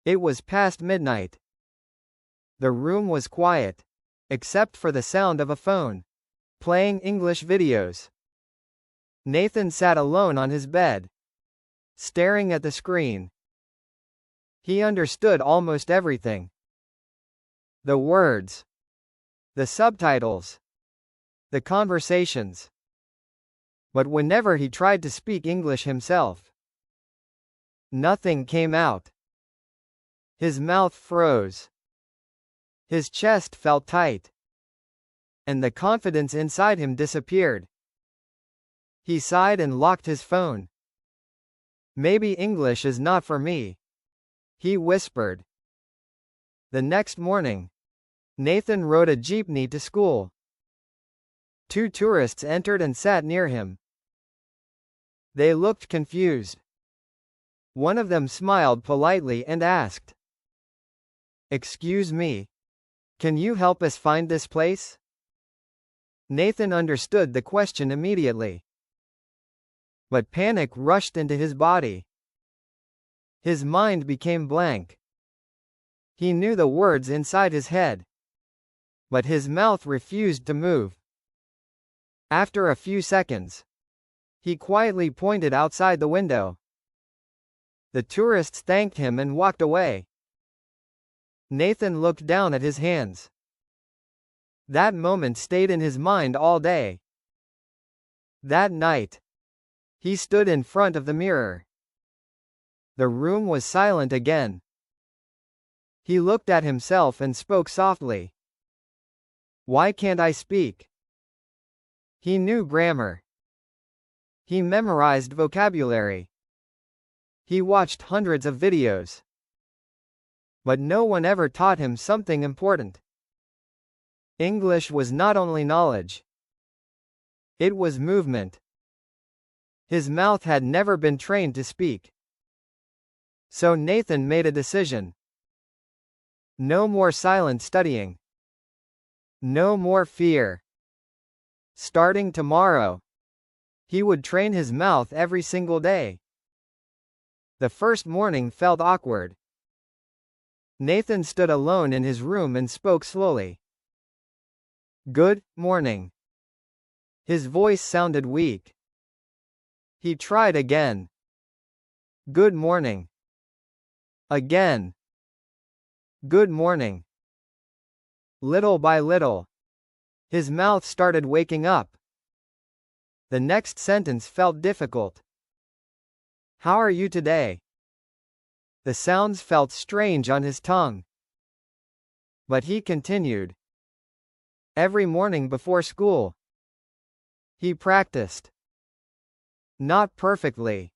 It was past midnight. The room was quiet, except for the sound of a phone playing English videos. Nathan sat alone on his bed, staring at the screen. He understood almost everything. The words, the subtitles, the conversations. But whenever he tried to speak English himself, nothing came out. His mouth froze. His chest felt tight. And the confidence inside him disappeared. He sighed and locked his phone. Maybe English is not for me, he whispered. The next morning, Nathan rode a jeepney to school. 2 tourists entered and sat near him. They looked confused. One of them smiled politely and asked, "Excuse me, can you help us find this place?" Nathan understood the question immediately. But panic rushed into his body. His mind became blank. He knew the words inside his head, but his mouth refused to move. After a few seconds, he quietly pointed outside the window. The tourists thanked him and walked away. Nathan looked down at his hands. That moment stayed in his mind all day. That night, he stood in front of the mirror. The room was silent again. He looked at himself and spoke softly. "Why can't I speak?" He knew grammar. He memorized vocabulary. He watched hundreds of videos. But no one ever taught him something important. English was not only knowledge. It was movement. His mouth had never been trained to speak. So Nathan made a decision. No more silent studying. No more fear. Starting tomorrow, he would train his mouth every single day. The first morning felt awkward. Nathan stood alone in his room and spoke slowly. "Good morning." His voice sounded weak. He tried again. "Good morning." Again. "Good morning." Little by little, his mouth started waking up. The next sentence felt difficult. "How are you today?" The sounds felt strange on his tongue. But he continued. Every morning before school, he practiced. Not perfectly.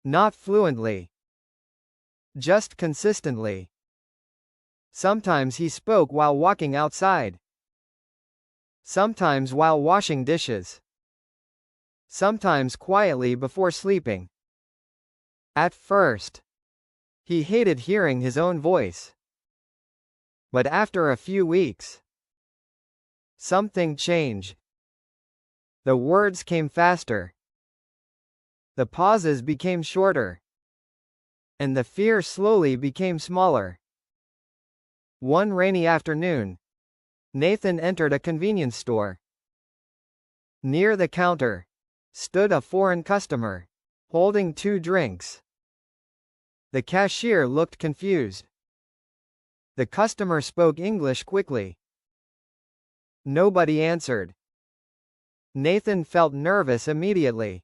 Not fluently. Just consistently. Sometimes he spoke while walking outside. Sometimes while washing dishes. Sometimes quietly before sleeping. At first, he hated hearing his own voice. But after a few weeks, something changed. The words came faster. The pauses became shorter. And the fear slowly became smaller. One rainy afternoon, Nathan entered a convenience store. Near the counter stood a foreign customer, holding 2 drinks. The cashier looked confused. The customer spoke English quickly. Nobody answered. Nathan felt nervous immediately.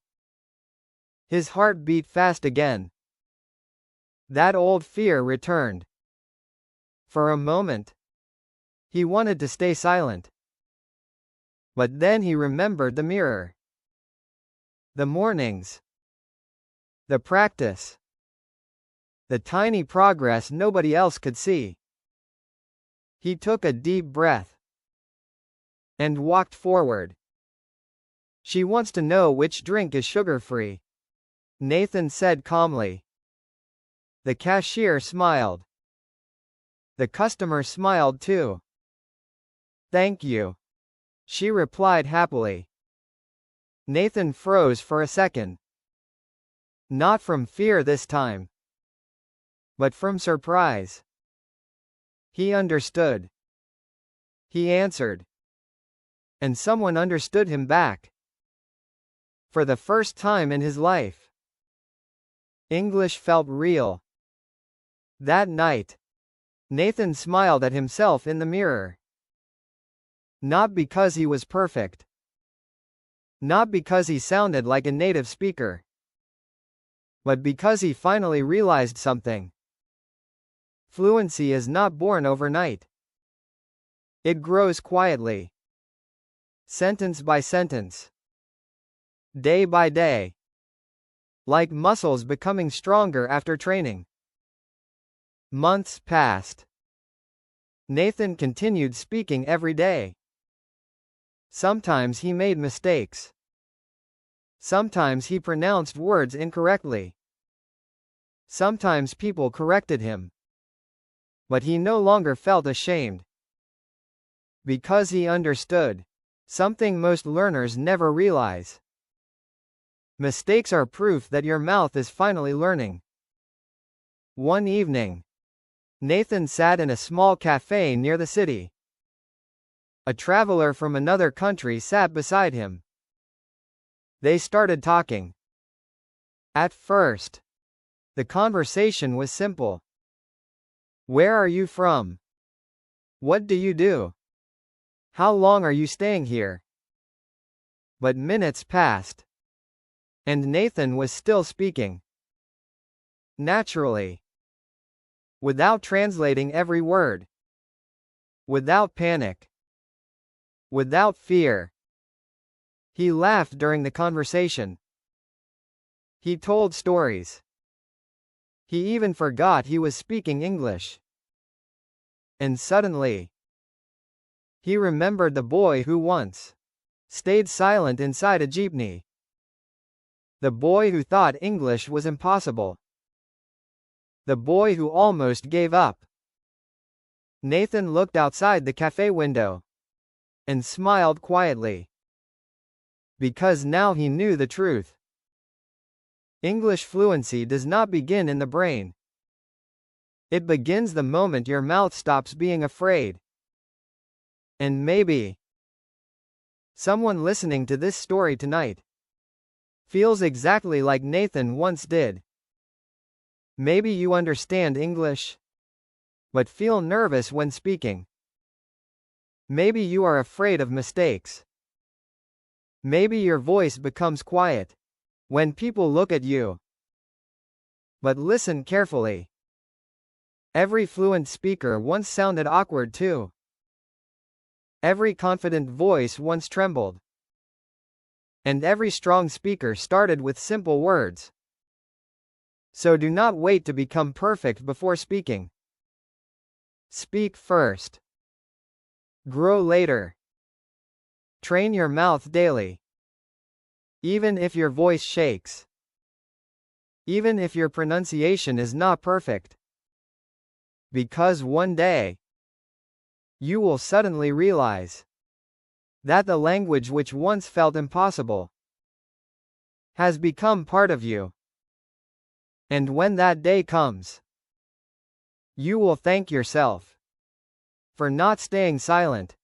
His heart beat fast again. That old fear returned. For a moment, he wanted to stay silent. But then he remembered the mirror. The mornings. The practice. The tiny progress nobody else could see. He took a deep breath and walked forward. "She wants to know which drink is sugar-free," Nathan said calmly. The cashier smiled. The customer smiled too. "Thank you," she replied happily. Nathan froze for a second. Not from fear this time. but from surprise. He understood. He answered. And someone understood him back. For the first time in his life, English felt real. That night, Nathan smiled at himself in the mirror. Not because he was perfect. Not because he sounded like a native speaker. But because he finally realized something. Fluency is not born overnight. It grows quietly. Sentence by sentence. Day by day. Like muscles becoming stronger after training. Months passed. Nathan continued speaking every day. Sometimes he made mistakes. Sometimes he pronounced words incorrectly. Sometimes people corrected him. But he no longer felt ashamed. Because he understood something most learners never realize. Mistakes are proof that your mouth is finally learning. One evening, Nathan sat in a small cafe near the city. A traveler from another country sat beside him. They started talking. At first, the conversation was simple. Where are you from? What do you do? How long are you staying here? But minutes passed. And Nathan was still speaking. Naturally. Without translating every word. Without panic. Without fear. He laughed during the conversation. He told stories. He even forgot he was speaking English. And suddenly, he remembered the boy who once stayed silent inside a jeepney. The boy who thought English was impossible. The boy who almost gave up. Nathan looked outside the cafe window and smiled quietly. Because now he knew the truth. English fluency does not begin in the brain. It begins the moment your mouth stops being afraid. And maybe someone listening to this story tonight feels exactly like Nathan once did. Maybe you understand English, but feel nervous when speaking. Maybe you are afraid of mistakes. Maybe your voice becomes quiet when people look at you. But listen carefully. Every fluent speaker once sounded awkward too. Every confident voice once trembled. And every strong speaker started with simple words. So do not wait to become perfect before speaking. Speak first. Grow later. Train your mouth daily. Even if your voice shakes. Even if your pronunciation is not perfect. Because one day, you will suddenly realize that the language which once felt impossible has become part of you. And when that day comes, you will thank yourself for not staying silent.